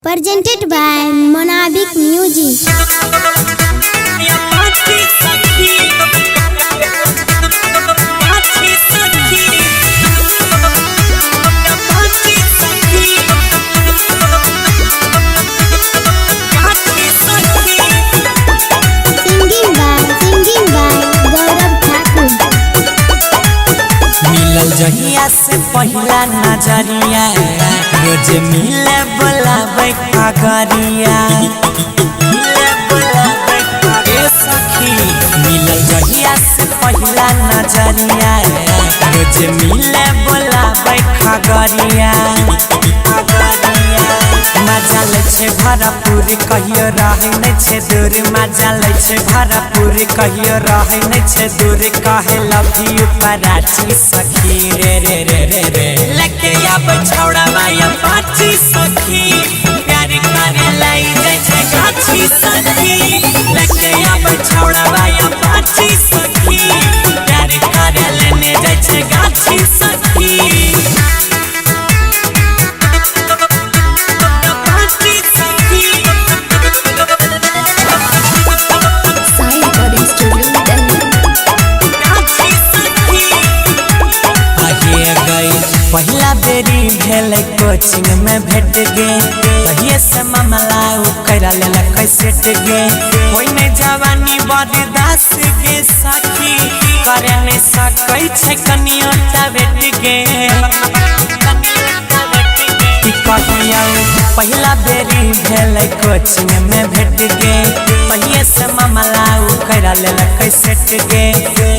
Presented by Monabic Music. जहिया से पहला नजरिया रोज मिले बोलावे खगरिया सखी मिलल जहिया से पहला नजरिया रोज मिले बोलावे खगरिया मजा ले छे भरपूर कहियो रहे न छे दूर मजा ले छे भरपूर कहियो रहे न छे दूर कहे लव यू पराची सखी रे रे रे रे रे लेके अब छोड़ा माया पाची सखी प्यार करे लाई जाय छे गाछी सखी लेके अब छोड़ा माया पाची सखी प्यार करे लेने जाय छे गाछी सखी पहला बेरी भेल कोचिंग में भेट गे तहिए से मामला करा लेलक सेट गे कोई में जवानी बर्दाश्त गे सखी करे नहीं सकै छै कनियोटा भेट गे पहला बेरी भेल कोचिंग में भेट गे तहिए से मामला करा लेलक सेट गे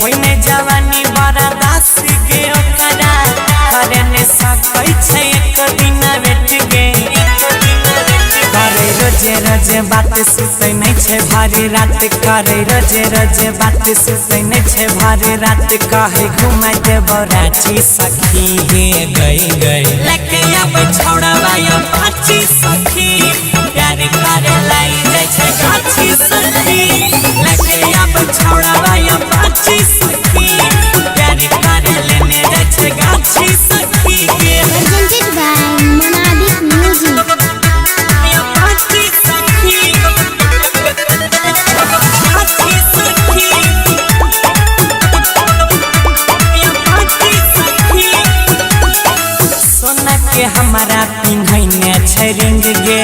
कोई में जवानी बर्दाश्त गे ओकरा करे ने सकै छै एक दिन भेट गे करे रोजे रोजे बात सुतै नै छै भारी रात करे रोजे रोजे बात सुतै नै छै भारी रात कहे घुमा देबो रांची सखी हे गई गई लेके अब छोड़वा या पाची सखी प्यार करे लाई जाय छै गाछी सखी लेके अब छोड़वा या पाची सखी प्यार करे लेने जाय छै गाछी सखी Presented by Monabic Music. सोना के हमारा पिन्हैने छै रिंग गे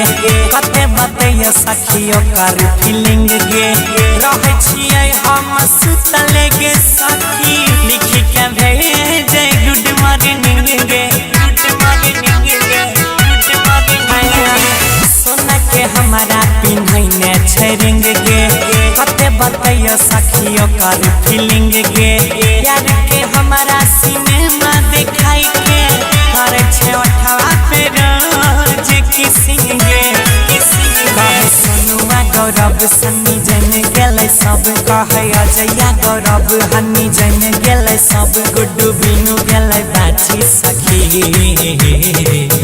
कते बतैयो सखियो कर फीलिंग गे रहै छियै हम सुतले गे सखी लिख के भेजे गुड मॉर्निंग गे सोना के हमारा पिन्हैने छै रिंग गे कते बतैयो सखियो कर फीलिंग गे यार के हमारा सिनेमा देखाई के करे छे ओठवा पे रोज किसिंग गे कहे सोनुआ गौरव सन्नी जन गेलै सब कहे अजया गौरव हन्नी जन गेलै सब गुड्डू बीनू गेलै बाची सखी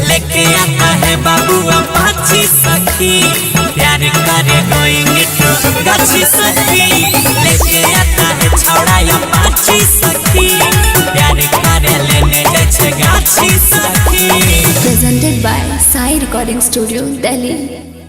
लेके आता है बाबू पाची सखी प्यार करे गोइंग टू गाछी सखी लेके आता है छोड़ा या पाची सखी प्यार करे लेने जाय छै गाछी सखी Presented by Sai Recording Studio, Delhi.